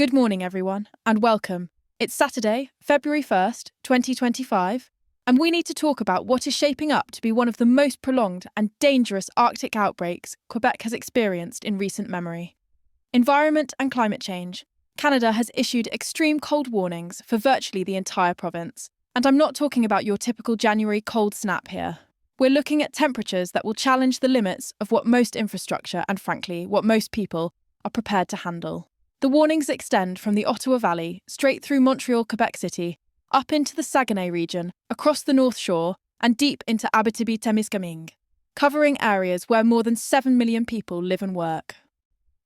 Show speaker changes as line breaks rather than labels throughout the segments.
Good morning, everyone, and welcome. It's Saturday, February 1st, 2025, and we need to talk about what is shaping up to be one of the most prolonged and dangerous Arctic outbreaks Quebec has experienced in recent memory. Environment and climate change. Canada has issued extreme cold warnings for virtually the entire province, and I'm not talking about your typical January cold snap here. We're looking at temperatures that will challenge the limits of what most infrastructure and, frankly, what most people are prepared to handle. The warnings extend from the Ottawa Valley, straight through Montreal, Quebec City, up into the Saguenay region, across the North Shore, and deep into Abitibi-Témiscamingue, covering areas where more than 7 million people live and work.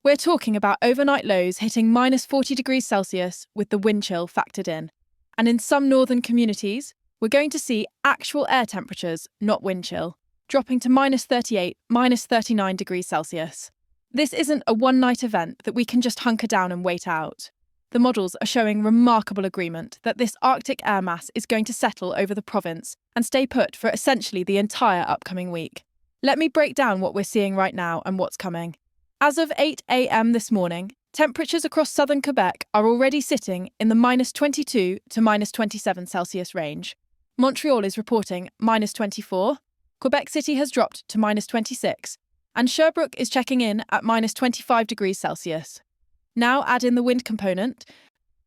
We're talking about overnight lows hitting minus 40 degrees Celsius with the wind chill factored in. And in some northern communities, we're going to see actual air temperatures, not wind chill, dropping to minus 38, minus 39 degrees Celsius. This isn't a one-night event that we can just hunker down and wait out. The models are showing remarkable agreement that this Arctic air mass is going to settle over the province and stay put for essentially the entire upcoming week. Let me break down what we're seeing right now and what's coming. As of 8 a.m. this morning, temperatures across southern Quebec are already sitting in the minus 22 to minus 27 Celsius range. Montreal is reporting minus 24, Quebec City has dropped to minus 26, and Sherbrooke is checking in at minus 25 degrees Celsius. Now add in the wind component,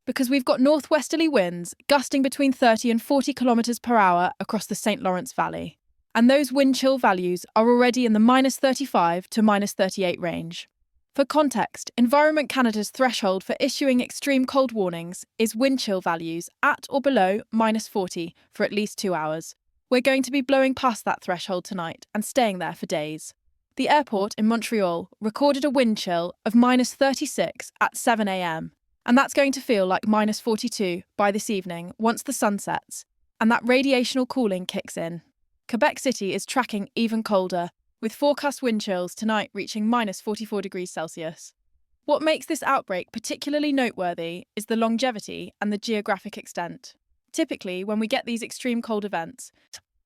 because we've got northwesterly winds gusting between 30 and 40 kilometres per hour across the St. Lawrence Valley. And those wind chill values are already in the minus 35 to minus 38 range. For context, Environment Canada's threshold for issuing extreme cold warnings is wind chill values at or below minus 40 for at least 2 hours. We're going to be blowing past that threshold tonight and staying there for days. The airport in Montreal recorded a wind chill of minus 36 at 7 a.m, and that's going to feel like minus 42 by this evening once the sun sets and that radiational cooling kicks in. Quebec City is tracking even colder, with forecast wind chills tonight reaching minus 44 degrees Celsius. What makes this outbreak particularly noteworthy is the longevity and the geographic extent. Typically, when we get these extreme cold events,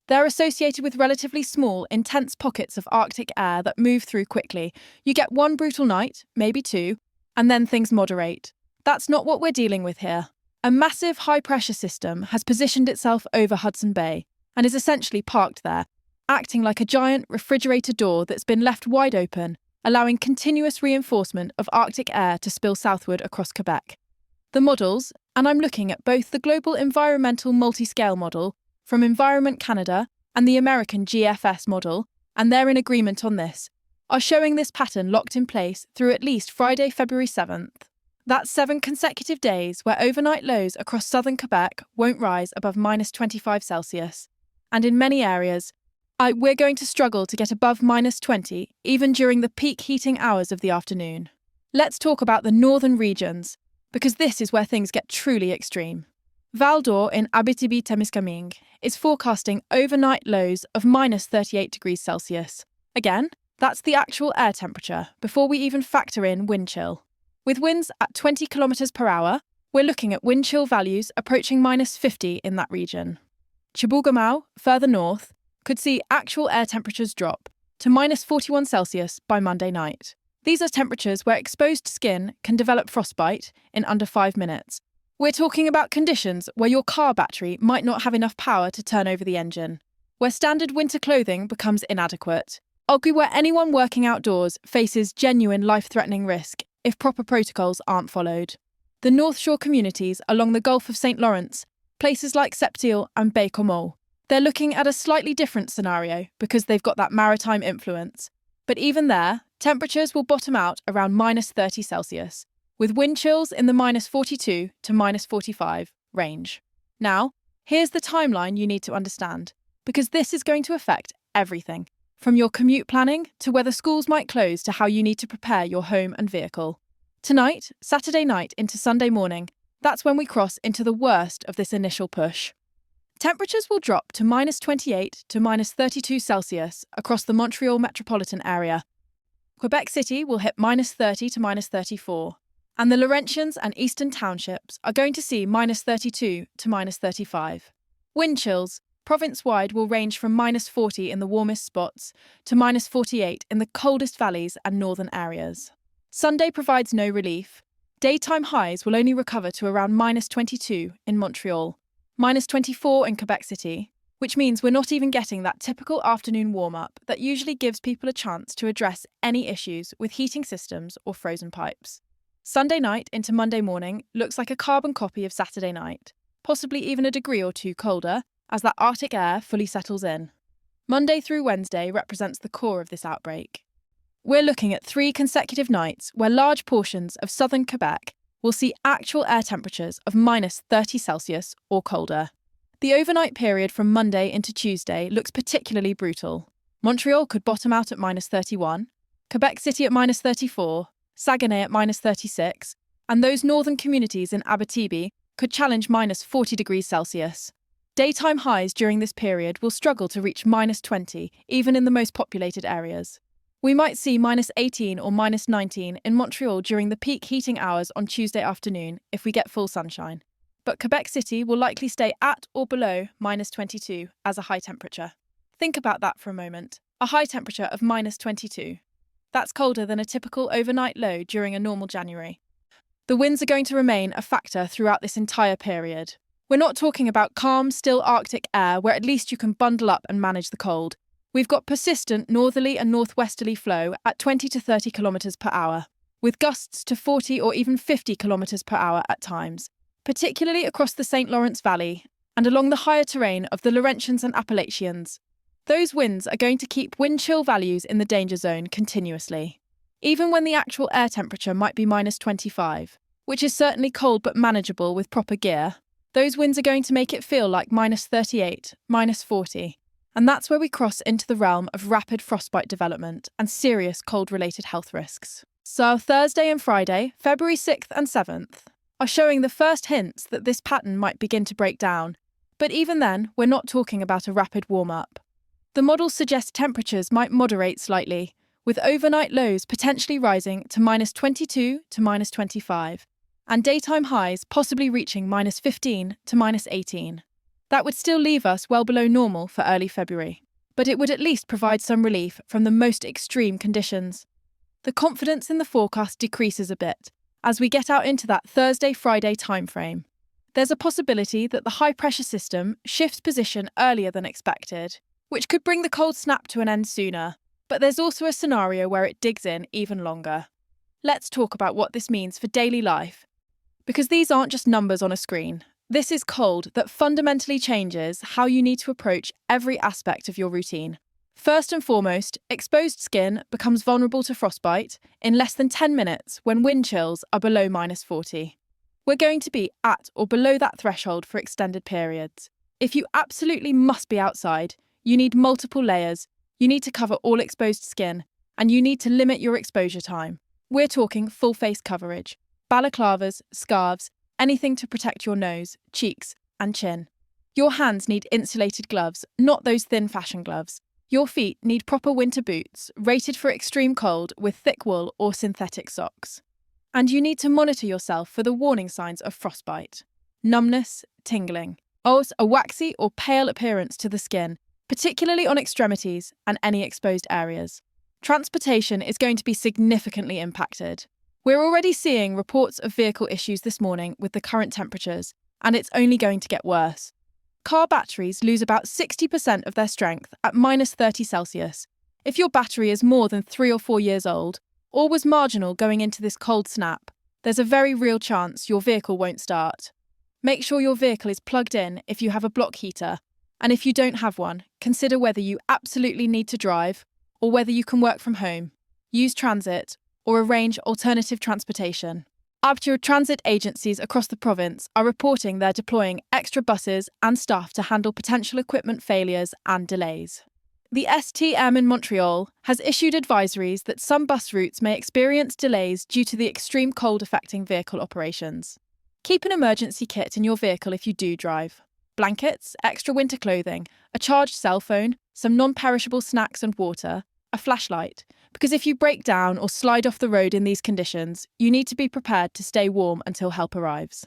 they're associated with relatively small, intense pockets of Arctic air that move through quickly. You get one brutal night, maybe two, and then things moderate. That's not what we're dealing with here. A massive high-pressure system has positioned itself over Hudson Bay and is essentially parked there, acting like a giant refrigerator door that's been left wide open, allowing continuous reinforcement of Arctic air to spill southward across Quebec. The models, and I'm looking at both the Global Environmental Multiscale model from Environment Canada and the American GFS model, and they're in agreement on this, are showing this pattern locked in place through at least Friday, February 7th. That's 7 consecutive days where overnight lows across southern Quebec won't rise above minus 25 Celsius. And in many areas, we're going to struggle to get above minus 20, even during the peak heating hours of the afternoon. Let's talk about the northern regions, because this is where things get truly extreme. Val-d'Or in Abitibi-Témiscamingue is forecasting overnight lows of minus 38 degrees Celsius. Again, that's the actual air temperature before we even factor in wind chill. With winds at 20 kilometres per hour, we're looking at wind chill values approaching minus 50 in that region. Chibougamau, further north, could see actual air temperatures drop to minus 41 Celsius by Monday night. These are temperatures where exposed skin can develop frostbite in under 5 minutes. We're talking about conditions where your car battery might not have enough power to turn over the engine, where standard winter clothing becomes inadequate, or where anyone working outdoors faces genuine life-threatening risk if proper protocols aren't followed. The North Shore communities along the Gulf of St. Lawrence, places like Sept-Îles and Baie-Comeau, they're looking at a slightly different scenario because they've got that maritime influence. But even there, temperatures will bottom out around minus 30 Celsius, with wind chills in the minus 42 to minus 45 range. Now, here's the timeline you need to understand, because this is going to affect everything, from your commute planning to whether schools might close to how you need to prepare your home and vehicle. Tonight, Saturday night into Sunday morning, that's when we cross into the worst of this initial push. Temperatures will drop to minus 28 to minus 32 Celsius across the Montreal metropolitan area. Quebec City will hit minus 30 to minus 34. And the Laurentians and Eastern Townships are going to see minus 32 to minus 35. Wind chills, province-wide, will range from minus 40 in the warmest spots to minus 48 in the coldest valleys and northern areas. Sunday provides no relief. Daytime highs will only recover to around -22 in Montreal, -24 in Quebec City, which means we're not even getting that typical afternoon warm-up that usually gives people a chance to address any issues with heating systems or frozen pipes. Sunday night into Monday morning looks like a carbon copy of Saturday night, possibly even a degree or two colder as that Arctic air fully settles in. Monday through Wednesday represents the core of this outbreak. We're looking at 3 consecutive nights where large portions of southern Quebec will see actual air temperatures of -30 Celsius or colder. The overnight period from Monday into Tuesday looks particularly brutal. Montreal could bottom out at -31, Quebec City at -34, Saguenay at -36, and those northern communities in Abitibi could challenge -40 degrees Celsius. Daytime highs during this period will struggle to reach -20, even in the most populated areas. We might see -18 or -19 in Montreal during the peak heating hours on Tuesday afternoon if we get full sunshine. But Quebec City will likely stay at or below -22 as a high temperature. Think about that for a moment. A high temperature of -22. That's colder than a typical overnight low during a normal January. The winds are going to remain a factor throughout this entire period. We're not talking about calm, still Arctic air where at least you can bundle up and manage the cold. We've got persistent northerly and northwesterly flow at 20 to 30 kilometres per hour, with gusts to 40 or even 50 kilometres per hour at times, particularly across the St. Lawrence Valley and along the higher terrain of the Laurentians and Appalachians. Those winds are going to keep wind chill values in the danger zone continuously, even when the actual air temperature might be -25, which is certainly cold but manageable with proper gear. Those winds are going to make it feel like -38, -40, and that's where we cross into the realm of rapid frostbite development and serious cold-related health risks. So Thursday and Friday, February 6th and 7th, are showing the first hints that this pattern might begin to break down, but even then, we're not talking about a rapid warm-up. The models suggest temperatures might moderate slightly, with overnight lows potentially rising to -22 to -25, and daytime highs possibly reaching -15 to -18. That would still leave us well below normal for early February, but it would at least provide some relief from the most extreme conditions. The confidence in the forecast decreases a bit as we get out into that Thursday-Friday timeframe. There's a possibility that the high-pressure system shifts position earlier than expected, which could bring the cold snap to an end sooner, but there's also a scenario where it digs in even longer. Let's talk about what this means for daily life, because these aren't just numbers on a screen. This is cold that fundamentally changes how you need to approach every aspect of your routine. First and foremost, exposed skin becomes vulnerable to frostbite in less than 10 minutes when wind chills are below -40. We're going to be at or below that threshold for extended periods. If you absolutely must be outside, you need multiple layers, you need to cover all exposed skin, and you need to limit your exposure time. We're talking full face coverage, balaclavas, scarves, anything to protect your nose, cheeks, and chin. Your hands need insulated gloves, not those thin fashion gloves. Your feet need proper winter boots, rated for extreme cold with thick wool or synthetic socks. And you need to monitor yourself for the warning signs of frostbite. Numbness, tingling, or a waxy or pale appearance to the skin, particularly on extremities and any exposed areas. Transportation is going to be significantly impacted. We're already seeing reports of vehicle issues this morning with the current temperatures, and it's only going to get worse. Car batteries lose about 60% of their strength at -30 Celsius. If your battery is more than 3 or 4 years old, or was marginal going into this cold snap, there's a very real chance your vehicle won't start. Make sure your vehicle is plugged in if you have a block heater, and if you don't have one, consider whether you absolutely need to drive or whether you can work from home, use transit, or arrange alternative transportation. Abture transit agencies across the province are reporting they're deploying extra buses and staff to handle potential equipment failures and delays. The STM in Montreal has issued advisories that some bus routes may experience delays due to the extreme cold affecting vehicle operations. Keep an emergency kit in your vehicle if you do drive. Blankets, extra winter clothing, a charged cell phone, some non-perishable snacks and water, a flashlight, because if you break down or slide off the road in these conditions, you need to be prepared to stay warm until help arrives.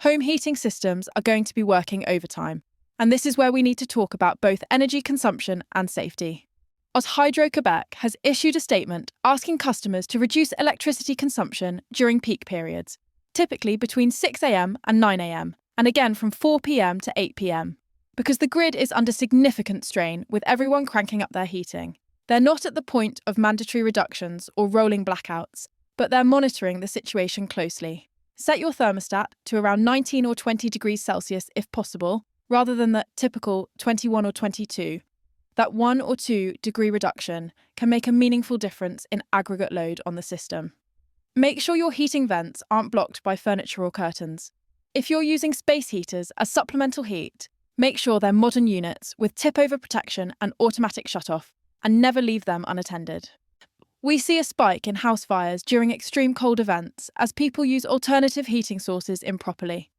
Home heating systems are going to be working overtime, and this is where we need to talk about both energy consumption and safety. Hydro-Quebec has issued a statement asking customers to reduce electricity consumption during peak periods, typically between 6 a.m. and 9 a.m., and again from 4 p.m. to 8 p.m. Because the grid is under significant strain with everyone cranking up their heating. They're not at the point of mandatory reductions or rolling blackouts, but they're monitoring the situation closely. Set your thermostat to around 19 or 20 degrees Celsius if possible, rather than the typical 21 or 22. That 1 or 2 degree reduction can make a meaningful difference in aggregate load on the system. Make sure your heating vents aren't blocked by furniture or curtains. If you're using space heaters as supplemental heat, make sure they're modern units with tip-over protection and automatic shutoff, and never leave them unattended. We see a spike in house fires during extreme cold events as people use alternative heating sources improperly.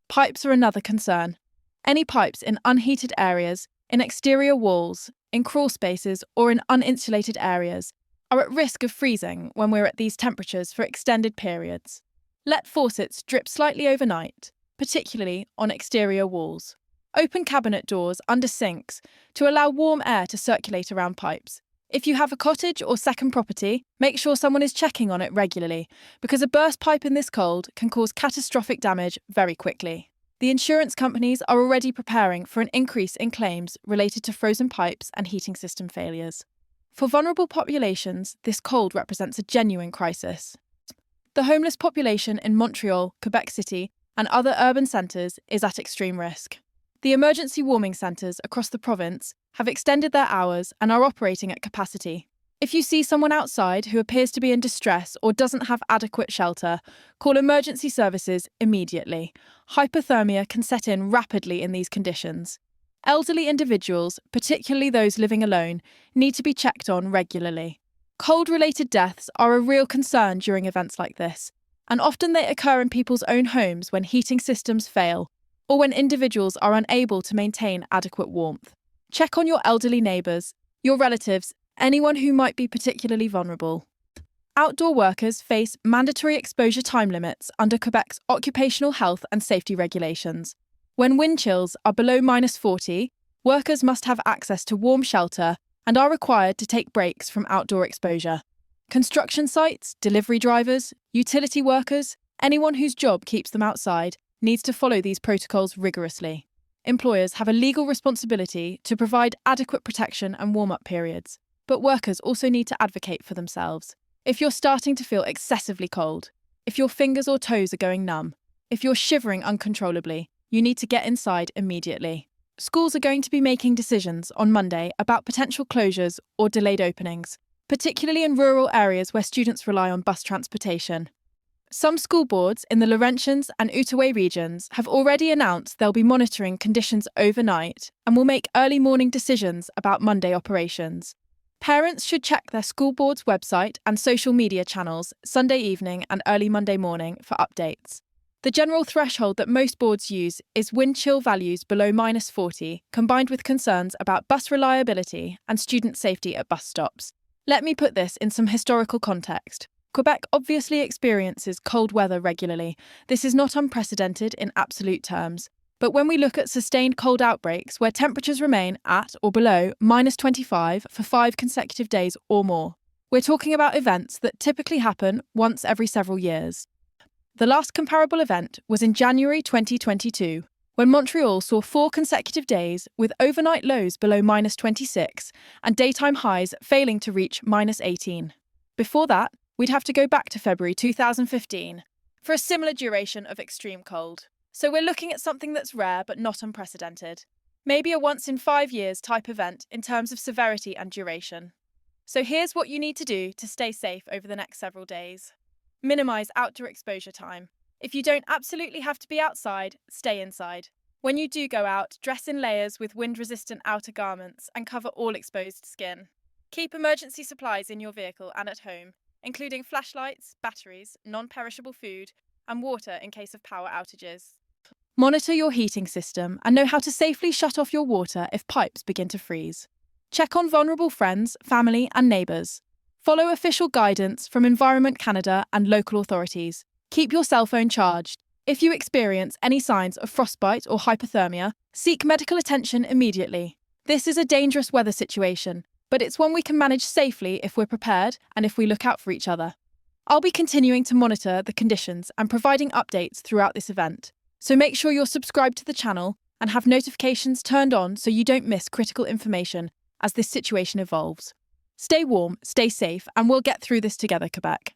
Pipes are another concern. Any pipes in unheated areas, in exterior walls, in crawl spaces, or in uninsulated areas are at risk of freezing when we're at these temperatures for extended periods. Let faucets drip slightly overnight, particularly on exterior walls. Open cabinet doors under sinks to allow warm air to circulate around pipes. If you have a cottage or second property, make sure someone is checking on it regularly, because a burst pipe in this cold can cause catastrophic damage very quickly. The insurance companies are already preparing for an increase in claims related to frozen pipes and heating system failures. For vulnerable populations, this cold represents a genuine crisis. The homeless population in Montreal, Quebec City, and other urban centres is at extreme risk. The emergency warming centres across the province have extended their hours and are operating at capacity. If you see someone outside who appears to be in distress or doesn't have adequate shelter, call emergency services immediately. Hypothermia can set in rapidly in these conditions. Elderly individuals, particularly those living alone, need to be checked on regularly. Cold-related deaths are a real concern during events like this, and often they occur in people's own homes when heating systems fail, or when individuals are unable to maintain adequate warmth. Check on your elderly neighbours, your relatives, anyone who might be particularly vulnerable. Outdoor workers face mandatory exposure time limits under Quebec's occupational health and safety regulations. When wind chills are below -40, workers must have access to warm shelter and are required to take breaks from outdoor exposure. Construction sites, delivery drivers, utility workers, anyone whose job keeps them outside needs to follow these protocols rigorously. Employers have a legal responsibility to provide adequate protection and warm-up periods, but workers also need to advocate for themselves. If you're starting to feel excessively cold, if your fingers or toes are going numb, if you're shivering uncontrollably, you need to get inside immediately. Schools are going to be making decisions on Monday about potential closures or delayed openings, particularly in rural areas where students rely on bus transportation. Some school boards in the Laurentians and Outaouais regions have already announced they'll be monitoring conditions overnight and will make early morning decisions about Monday operations. Parents should check their school board's website and social media channels Sunday evening and early Monday morning for updates. The general threshold that most boards use is wind chill values below -40, combined with concerns about bus reliability and student safety at bus stops. Let me put this in some historical context. Quebec obviously experiences cold weather regularly. This is not unprecedented in absolute terms. But when we look at sustained cold outbreaks where temperatures remain at or below -25 for 5 consecutive days or more, we're talking about events that typically happen once every several years. The last comparable event was in January 2022, when Montreal saw 4 consecutive days with overnight lows below -26 and daytime highs failing to reach -18. Before that, we'd have to go back to February 2015 for a similar duration of extreme cold. So we're looking at something that's rare but not unprecedented. Maybe a once-in-5 years type event in terms of severity and duration. So here's what you need to do to stay safe over the next several days. Minimise outdoor exposure time. If you don't absolutely have to be outside, stay inside. When you do go out, dress in layers with wind-resistant outer garments and cover all exposed skin. Keep emergency supplies in your vehicle and at home, including flashlights, batteries, non-perishable food, and water in case of power outages. Monitor your heating system and know how to safely shut off your water if pipes begin to freeze. Check on vulnerable friends, family, and neighbours. Follow official guidance from Environment Canada and local authorities. Keep your cell phone charged. If you experience any signs of frostbite or hypothermia, seek medical attention immediately. This is a dangerous weather situation, but it's one we can manage safely if we're prepared and if we look out for each other. I'll be continuing to monitor the conditions and providing updates throughout this event. So make sure you're subscribed to the channel and have notifications turned on so you don't miss critical information as this situation evolves. Stay warm, stay safe, and we'll get through this together, Quebec.